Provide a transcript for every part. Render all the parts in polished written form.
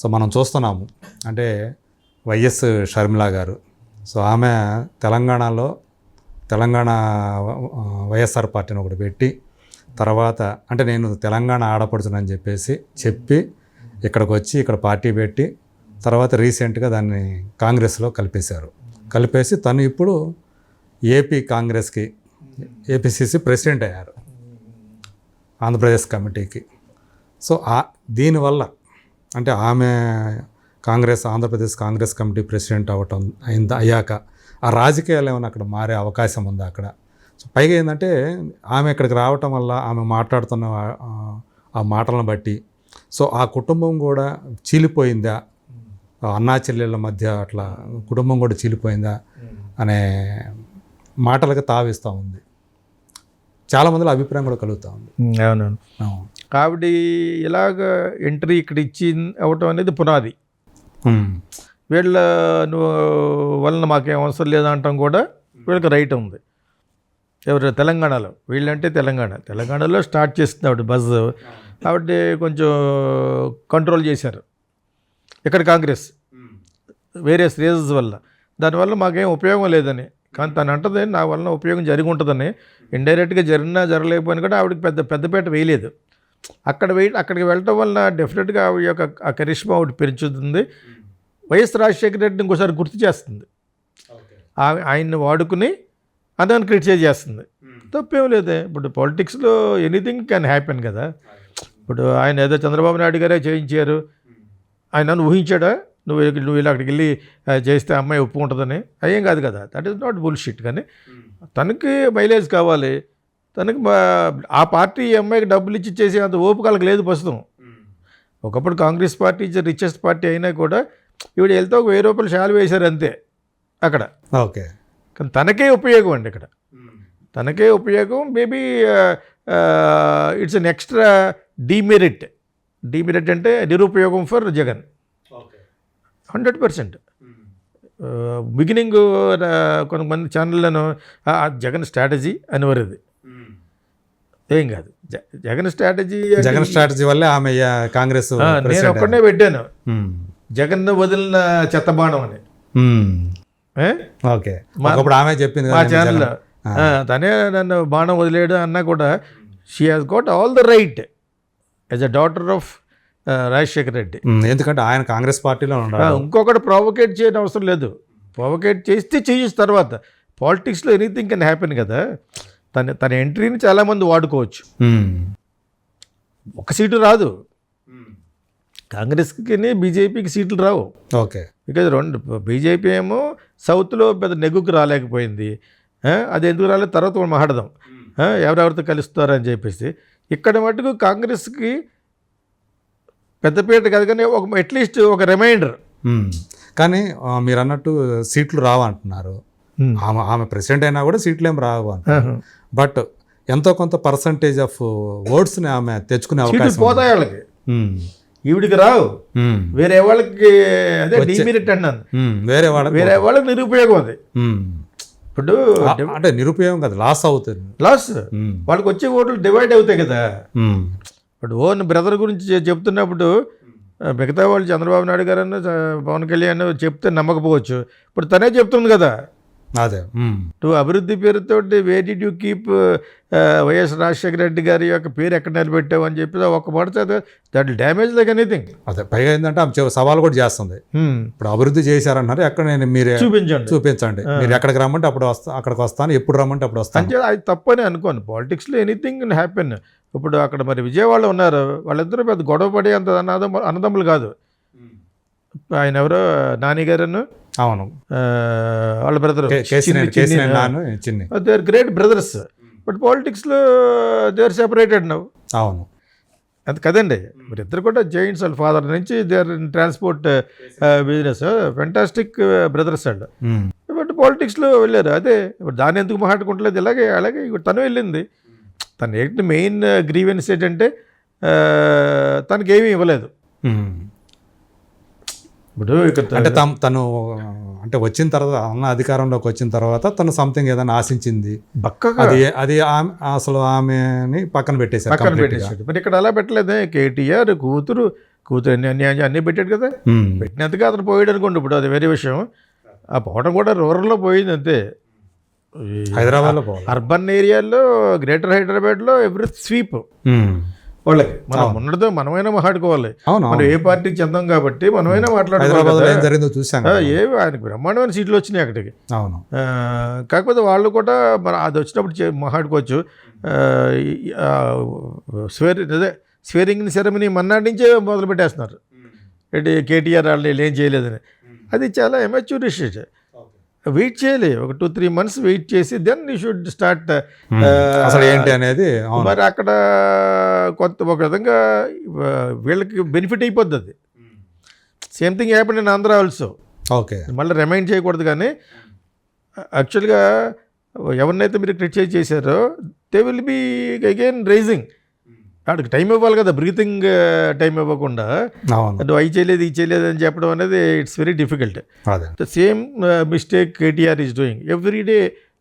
So మనం చూస్తున్నాము అంటే వైఎస్ షర్మిల గారు. సో ఆమె తెలంగాణ వైఎస్ఆర్ పార్టీని ఒకటి పెట్టి తర్వాత అంటే నేను తెలంగాణ ఆడపడుచునని చెప్పి ఇక్కడికి వచ్చి ఇక్కడ పార్టీ పెట్టి తర్వాత రీసెంట్గా దాన్ని కాంగ్రెస్లో కలిపేసి తను ఇప్పుడు ఏపీ కాంగ్రెస్కి ఏపీసీసీ ప్రెసిడెంట్ అయ్యారు ఆంధ్రప్రదేశ్ కమిటీకి. సో దీనివల్ల అంటే ఆమె ఆంధ్రప్రదేశ్ కాంగ్రెస్ కమిటీ ప్రెసిడెంట్ అయ్యాక ఆ రాజకీయాలు ఏమైనా అక్కడ మారే అవకాశం ఉందా అక్కడ? సో పైగా ఏంటంటే ఆమె ఇక్కడికి రావటం వల్ల ఆమె మాట్లాడుతున్న ఆ మాటలను బట్టి సో ఆ కుటుంబం కూడా చీలిపోయిందా, అన్నా చెల్లెళ్ళ మధ్య అట్లా కుటుంబం కూడా చీలిపోయిందా అనే మాటలకు తావిస్తూ ఉంది. చాలామందిలో అభిప్రాయం కూడా కలుగుతూ ఉంది. అవునవును. ఆవిడ ఇలాగ ఎంట్రీ ఇక్కడ ఇచ్చి అవ్వటం అనేది పునాది. వీళ్ళ వలన మాకేం అవసరం లేదంటాం కూడా వీళ్ళకి రైట్ ఉంది. ఎవరు తెలంగాణలో, వీళ్ళంటే తెలంగాణలో స్టార్ట్ చేస్తుంది ఆవిడ బజ్. ఆవిడ కొంచెం కంట్రోల్ చేశారు ఇక్కడ కాంగ్రెస్ వేరియస్ రీజన్స్ వల్ల. దానివల్ల మాకేం ఉపయోగం లేదని, కానీ తను అంటది నా వలన ఉపయోగం జరిగి ఉంటుందని. ఇండైరెక్ట్గా జరగలేకపోయినా కూడా ఆవిడకి పెద్దపేట వేయలేదు. అక్కడికి వెళ్ళటం వల్ల డెఫినెట్గా ఆవిడ యొక్క ఆ కరిష్మా ఆవిడ పెంచుతుంది. వైఎస్ రాజశేఖర రెడ్డిని ఇంకోసారి గుర్తు చేస్తుంది. ఆయన్ని వాడుకుని అతను క్రిటిసైజ్ చేస్తుంది. తప్పేం లేదే. ఇప్పుడు పాలిటిక్స్లో ఎనీథింగ్ క్యాన్ హ్యాపెన్ కదా. ఇప్పుడు ఆయన ఏదో చంద్రబాబు నాయుడు గారే చేయించారు, ఆయన ఊహించాడా నువ్వు ఇలా అక్కడికి వెళ్ళి చేస్తే అమ్మాయి ఒప్పుకుంటుందని? అయ్యేం కాదు కదా. That is not bullshit. కానీ తనకి మైలేజ్ కావాలి, తనకి ఆ పార్టీ ఈ అమ్మాయికి డబ్బులు ఇచ్చి చేసే అంత ఓపికలకు లేదు ప్రస్తుతం. ఒకప్పుడు కాంగ్రెస్ పార్టీ రిచెస్ట్ పార్టీ అయినా కూడా ఈవిడ వెళ్తే ఒక 1000 రూపాయలు షాలు వేశారు అంతే అక్కడ. ఓకే. కానీ తనకే ఉపయోగం అండి ఇక్కడ, తనకే ఉపయోగం. Maybe it's an extra demerit అంటే నిరుపయోగం ఫర్ జగన్ 100%. బిగినింగ్ కొంతమంది ఛానళ్ళను జగన్ స్ట్రాటజీ అని వరది ఏం కాదు. జగన్ స్ట్రాటజీ వల్లే ఆమె కాంగ్రెస్ నేను ఒక్కడనే పెట్టాను జగన్ వదిలిన చెత్తబాణం అని. ఓకే. ఆమె చెప్పింది మా ఛానల్లో, తనే నన్ను బాణం వదిలేడు అన్నా కూడా she has got all the right as a daughter of Rajasekhara Reddy. ఎందుకంటే ఆయన కాంగ్రెస్ పార్టీలో ఇంకొకటి ప్రొవోకేట్ చేయడం అవసరం లేదు. ప్రొవోకేట్ చేస్తే చేయొచ్చు. తర్వాత పాలిటిక్స్లో ఎనీథింగ్ కెన్ హ్యాపెన్ కదా. తన ఎంట్రీని చాలామంది వాడుకోవచ్చు. ఒక సీటు రాదు కాంగ్రెస్కి, బీజేపీకి సీట్లు రావు. ఓకే. బికాజ్ బీజేపీ ఏమో సౌత్లో పెద్ద నెగ్గుకు రాలేకపోయింది. అది ఎందుకు రాలేదు తర్వాత మనం మాట్లాడదాం ఎవరెవరితో కలుస్తారని చెప్పేసి. ఇక్కడ మటుకు కాంగ్రెస్కి పెద్దపేట కాదు కానీ అట్లీస్ట్ ఒక రిమైండర్. కానీ మీరు అన్నట్టు సీట్లు రావంటున్నారు. ఆమె ప్రెసిడెంట్ అయినా కూడా సీట్లు ఏం రావు అంటున్నారు. బట్ ఎంతో కొంత పర్సంటేజ్ ఆఫ్ ఓట్స్ని ఆమె తెచ్చుకునే అవకాశం పోతాయి వాళ్ళకి. ఈవిడికి రావు, వేరే వాళ్ళకి. అదే డీమెరిట్ అన్నాను. వేరే వాళ్ళకి నిరుపయోగం అది. ఇప్పుడు అంటే నిరుపయోగం కదా, లాస్ అవుతుంది. వాళ్ళకి వచ్చే ఓట్లు డివైడ్ అవుతాయి కదా. ఇప్పుడు ఓన్ బ్రదర్ గురించి చెప్తున్నప్పుడు మిగతా వాళ్ళు చంద్రబాబు నాయుడు గారు పవన్ కళ్యాణ్ చెప్తే నమ్మకపోవచ్చు. ఇప్పుడు తనే చెప్తుంది కదా. అదే నువ్వు అభివృద్ధి పేరుతో way did you keep YS Rajasekhara Reddy గారి యొక్క పేరు ఎక్కడ నిలబెట్టావు అని చెప్పి ఒక్క మాట దట్ డ్యామేజ్ లైక్ ఎనీథింగ్. అదే పైగా ఏంటంటే ఆమె సవాల్ కూడా చేస్తుంది. ఇప్పుడు అభివృద్ధి చేశారన్నారు, ఎక్కడ నేను మీరే చూపించండి, మీరు ఎక్కడికి రమ్మంటే అక్కడికి వస్తాను, ఎప్పుడు రమ్మంటే అప్పుడు వస్తాను. అంటే అది తప్పని అనుకోను. పాలిటిక్స్లో ఎనీథింగ్ కెన్ హ్యాపెన్. ఇప్పుడు అక్కడ మరి విజయవాడలో ఉన్నారు, వాళ్ళిద్దరూ పెద్ద గొడవ పడే అంత అన్నదమ్ములు కాదు. ఆయన ఎవరో నాని గారు, అవును, వాళ్ళ brother, they are great brothers. But పాలిటిక్స్లో దే ఆర్ సెపరేటెడ్ నౌ. అవును, అది కదండి. మరి ఇద్దరు కూడా జైంట్స్. వాళ్ళ ఫాదర్ నుంచి they are in transport business. Fantastic brothers వాళ్ళు. బట్ పాలిటిక్స్లో వెళ్ళారు. అదే ఇప్పుడు దాన్ని ఎందుకు మాట్లాడుకుంటలేదు. అలాగే తను వెళ్ళింది. తను ఏంటి మెయిన్ గ్రీవెన్స్ ఏంటంటే తనకి ఏమీ ఇవ్వలేదు. ఇప్పుడు అంటే తను అంటే వచ్చిన తర్వాత అన్న అధికారంలోకి వచ్చిన తర్వాత తను సంథింగ్ ఏదైనా ఆశించింది, అది అసలు ఆమెని పక్కన పెట్టేశాడు. మరి ఇక్కడ అలా పెట్టలేదే. కేటీఆర్ కూతురు కూతురు అన్నీ పెట్టాడు కదా, ఉమ్. పెట్టినంతగా అతను పోయాడు అనుకోండి. ఇప్పుడు అది వేరే విషయం. ఆ పోవడం కూడా రూరల్లో పోయింది అంతే. ఈ హైదరాబాద్లో పోవాలి. అర్బన్ ఏరియాల్లో గ్రేటర్ హైదరాబాద్లో ఎవ్రీ స్వీప్ ఉమ్. వాళ్ళకి. మనం ఉన్నదో మనమైనా మాట్లాడుకోవాలి. అవును మనం ఏ పార్టీకి చెందాం కాబట్టి మనమైనా హైదరాబాద్లో మాట్లాడుకోవాలి. ఏం జరిగిందో చూసాను. ఆయనకి బ్రహ్మాండమైన సీట్లు వచ్చినాయి అక్కడికి. అవును. కాకపోతే వాళ్ళు కూడా మన అది వచ్చినప్పుడు మాట్లాడుకోవచ్చు. స్వేరింగ్ సెరమనీ మన్నాటి నుంచే మొదలు పెట్టేస్తున్నారు. కేటీఆర్ వాళ్ళు ఏం చేయలేదని. అది చాలా ఎమెచ్యూరిస్ట్. వెయిట్ చేయాలి, ఒక 2-3 months వెయిట్ చేసి దెన్ యూ షుడ్ స్టార్ట్. అసలు ఏంటి అనేది. అవును. మరి అక్కడ కొంత ఒక విధంగా వీళ్ళకి బెనిఫిట్ అయిపోద్ది అది. Same thing happen in Andhra also. Okay. మళ్ళీ రిమైండ్ చేయకూడదు కానీ యాక్చువల్గా ఎవరినైతే మీరు క్రిటిసైజ్ చేశారో they will be again rising. వాడికి టైం ఇవ్వాలి కదా, బ్రీతింగ్ టైం ఇవ్వకుండా అవును. నువ్వు అవి చేయలేదు ఈ చేయలేదు అని చెప్పడం అనేది ఇట్స్ వెరీ డిఫికల్ట్. అదే. The same mistake KTR is doing every day.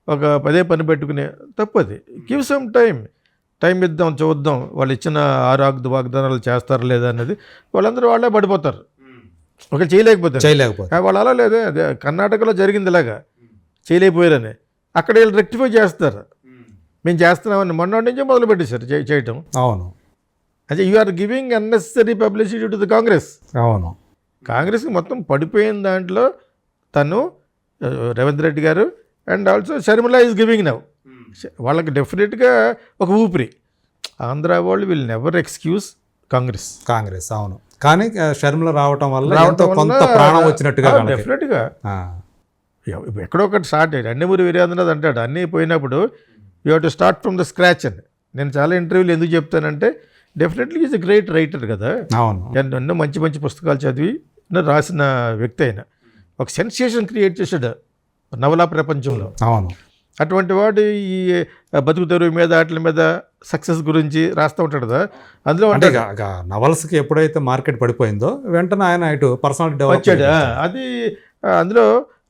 ఒక పదే పని పెట్టుకునే తప్పది. గివ్ సమ్ టైం ఇద్దాం, చూద్దాం వాళ్ళు ఇచ్చిన 6 వాగ్దానాలు చేస్తారా లేదా అనేది. వాళ్ళందరూ వాళ్ళే పడిపోతారు ఒకరు చేయలేకపోతే. వాళ్ళు అలా లేదే, అదే కర్ణాటకలో జరిగింది ఇలాగా, చేయలేకపోయారని. అక్కడ వీళ్ళు రెక్టిఫై చేస్తారు. మేము చేస్తున్నామని మొన్నటి నుంచే మొదలు పెట్టేశారు చేయటం. అవును. అంటే you are giving unnecessary publicity to the Congress. అవును. కాంగ్రెస్కి మొత్తం పడిపోయిన దాంట్లో తను రేవంత్ రెడ్డి గారు and also Sharmila is giving now. వాళ్ళకి డెఫినెట్గా ఒక ఊపిరి. ఆంధ్ర వాళ్ళు విల్ నెవర్ ఎక్స్క్యూజ్ కాంగ్రెస్. అవును. కానీ షర్మిల రావటం వల్ల కొంత ప్రాణం వచ్చినట్టుగా డెఫినెట్గా ఎక్కడో ఒకటి స్టార్ట్ అయ్యాడు. అన్నమూరి వీరేంద్రనాథ్ అంటాడు అన్నీ పోయినప్పుడు you have to start from the scratch అని. నేను చాలా ఇంటర్వ్యూలు ఎందుకు చెప్తానంటే definitely is a great writer కదా. అవును. ఎన్నో మంచి పుస్తకాలు చదివి రాసిన వ్యక్తి అయిన ఒక సెన్సేషన్ క్రియేట్ చేశాడు నవలా ప్రపంచంలో. అవును. అటువంటి వాడు ఈ బతుకు తెరువు మీద వాటి మీద సక్సెస్ గురించి రాస్తూ ఉంటాడు కదా. అందులో అంటే నవల్స్కి ఎప్పుడైతే మార్కెట్ పడిపోయిందో వెంటనే ఆయన ఇటు పర్సనాలిటీ డెవలప్ వచ్చాడు. అది అందులో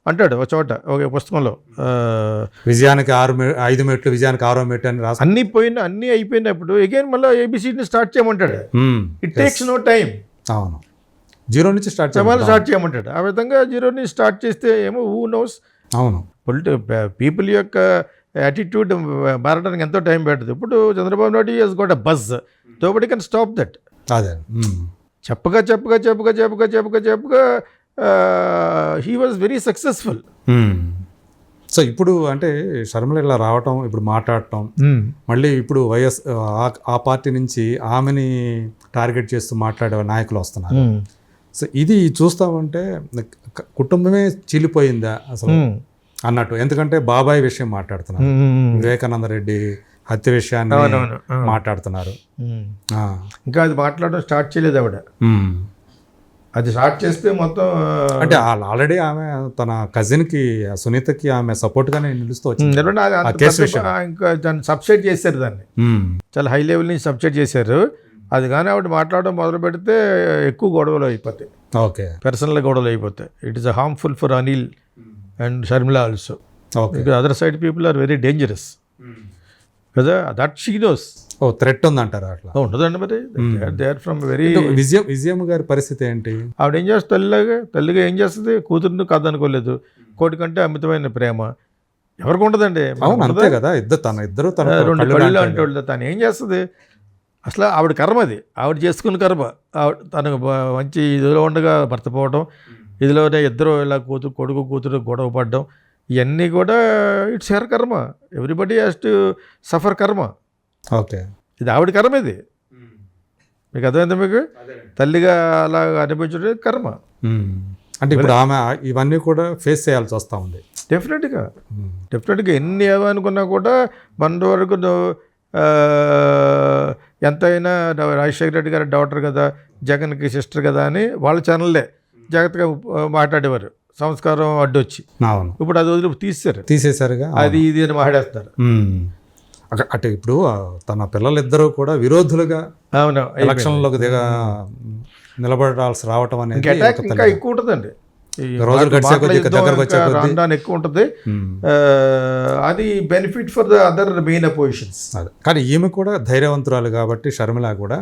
అంటాడు ఒక చోట ఒక పుస్తకంలో విజయానికి 5 మెట్లు, విజయానికి 6వ మెట్టు అని రాసి అన్నీ అయిపోయినప్పుడు అగైన్ మళ్ళీ ఏబిసిడిని స్టార్ట్ చేయమంటాడు. It takes no time. అవును. 0 నుంచి స్టార్ట్ చేయమంటాడు. ఆ విధంగా 0 నుంచి స్టార్ట్ చేస్తే ఏమో హూ నోస్. అవును. పీపుల్ యొక్క యాటిట్యూడ్ మారడానికి ఎంతో టైం పెట్టదు. ఇప్పుడు Chandrababu Naidu has got a buzz, nobody can stop that. అదే. చెప్పగా he was very successful. So ఇప్పుడు అంటే షర్మిల ఇలా రావటం, ఇప్పుడు మాట్లాడటం, మళ్ళీ ఇప్పుడు ఆ పార్టీ నుంచి ఆమెని టార్గెట్ చేస్తూ మాట్లాడే నాయకులు వస్తున్నారు. సో ఇది చూస్తామంటే కుటుంబమే చీలిపోయిందా అసలు అన్నట్టు. ఎందుకంటే బాబాయ్ విషయం మాట్లాడుతున్నారు, వివేకానంద రెడ్డి హత్య విషయాన్ని మాట్లాడుతున్నారు. ఇంకా అది మాట్లాడడం స్టార్ట్ చేయలేదు ఆవిడ. అది స్టార్ట్ చేస్తే మొత్తం అంటే ఆల్రెడీ ఆమె తన కజిన్కి సునీతకి ఆమె సపోర్ట్గానే నిలుస్తూ వచ్చింది. ఇంకా దాన్ని సబ్సైడ్ చేశారు, దాన్ని చాలా హై లెవెల్ నుంచి సబ్సైడ్ చేశారు. అది కానీ ఆవిడ మాట్లాడడం మొదలు పెడితే ఎక్కువ గొడవలు అయిపోతాయి. ఓకే. పర్సనల్ గొడవలు అయిపోతాయి. It is harmful for Anil and Sharmila also. Other side people are very dangerous కదా. That she knows. థ్రెట్ ఉందంటారు అట్లా. ఉండదండి మరి. They are from very. విజయం గారి పరిస్థితి ఏంటి? ఆవిడ ఏం చేస్తుంది? తల్లిగా ఏం చేస్తుంది? కూతురుని కాదనుకోలేదు. కోటి కంటే అమితమైన ప్రేమ ఎవరికి ఉండదండి. అంతే కదా. ఇద్దరు 2 కళ్ళు అంటే తను ఏం చేస్తుంది? అసలు ఆవిడ కర్మ అది. ఆవిడ చేసుకున్న కర్మ. తనకు మంచి ఇదిలో ఉండగా భర్త పోవడం, ఇదిలోనే ఇద్దరు ఇలా కొడుకు కూతురు గొడవ పడడం, ఇవన్నీ కూడా ఇట్స్ హెర్ కర్మ. ఎవ్రీబడి హ్యాస్ టు సఫర్ కర్మ. ఓకే. ఇది ఆవిడ కర్మ. ఇది మీకు అర్థమైందా? మీకు తల్లిగా అలా అనిపించడం కర్మ. అంటే ఇప్పుడు ఆమె ఇవన్నీ కూడా ఫేస్ చేయాల్సి వస్తూ ఉంది. డెఫినెట్గా ఎన్ని ఏమనుకున్నా కూడా మన వరకు ఎంతైనా రాజశేఖర రెడ్డి గారి డాక్టర్ కదా, జగన్కి సిస్టర్ కదా అని వాళ్ళ ఛానల్లే జాగ్రత్తగా మాట్లాడేవారు. సంస్కారం అడ్డొచ్చి ఇప్పుడు అది వదిలి తీసేశారుగా. అది ఇది అని మాట్లాడేస్తారు. అంటే ఇప్పుడు తన పిల్లలిద్దరూ కూడా విరోధులుగా ఎలక్షన్లోకి నిలబడాల్సి రావటం అనేది ఇంకా ఎక్కువ ఉంటుందండి. రోజులు రావడానికి ఎక్కువ ఉంటుంది. అది benefit for the other main oppositions. కానీ ఈమె కూడా ధైర్యవంతురాలు కాబట్టి షర్మిల కూడా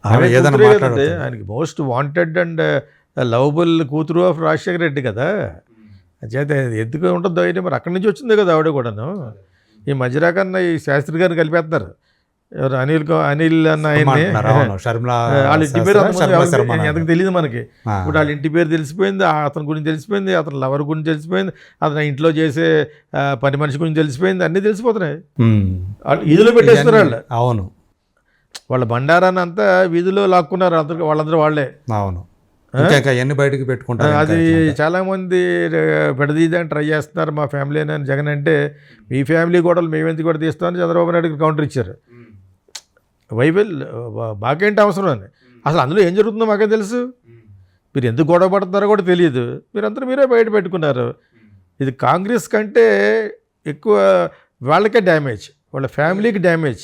ఆమె ఏదైనా కూతురే కదండి, మాట్లాడుతుంది. ఆయనకి మోస్ట్ వాంటెడ్ అండ్ లవబుల్ కూతురు ఆఫ్ రాజశేఖర రెడ్డి కదా. చేత ఎందుకు ఉంటుంది ధైర్యం, మరి అక్కడి నుంచి వచ్చింది కదా ఆవిడ కూడాను. ఈ మధ్యరాకన్నా ఈ శాస్త్రి గారిని కలిపేస్తున్నారు, ఎవరు అనిల్ అన్న ఆయన్ని. అంటున్నారు, అవును, షర్మిల వాళ్ళ ఇంటి పేరు శాస్త్రి, షర్మిల శర్మ ఎంతకు తెలియదు మనకి. ఆ. ఇప్పుడు వాళ్ళ ఇంటి పేరు తెలిసిపోయింది, అతని గురించి తెలిసిపోయింది, అతని లవర్ గురించి తెలిసిపోయింది, అతని ఇంట్లో చేసే పని మనిషి గురించి తెలిసిపోయింది, అన్నీ తెలిసిపోతున్నాయి. వాళ్ళు వీధిలో పెట్టేస్తున్నారు వాళ్ళు. అవును వాళ్ళ బండారాన్ని అంతా వీధిలో లాక్కున్నారు వాళ్ళందరూ వాళ్ళే. అవును, ఇంకా ఎన్ని బయటకు పెట్టుకుంటారు అది చాలామంది పెడదీయడానికి ట్రై చేస్తున్నారు మా ఫ్యామిలీ అని జగన్ అంటే, మీ ఫ్యామిలీ గొడవలు మేమెందుకు కూడా తీస్తామని చంద్రబాబు నాయుడుకి కౌంటర్ ఇచ్చారు. వైవల్ మాకేంటి అవసరం అని, అసలు అందులో ఏం జరుగుతుందో మాకే తెలుసు, మీరు ఎందుకు గొడవ పడుతున్నారో కూడా తెలియదు, మీరందరూ మీరే బయట పెట్టుకున్నారు. ఇది కాంగ్రెస్ కంటే ఎక్కువ వాళ్ళకే డ్యామేజ్, వాళ్ళ ఫ్యామిలీకి డ్యామేజ్.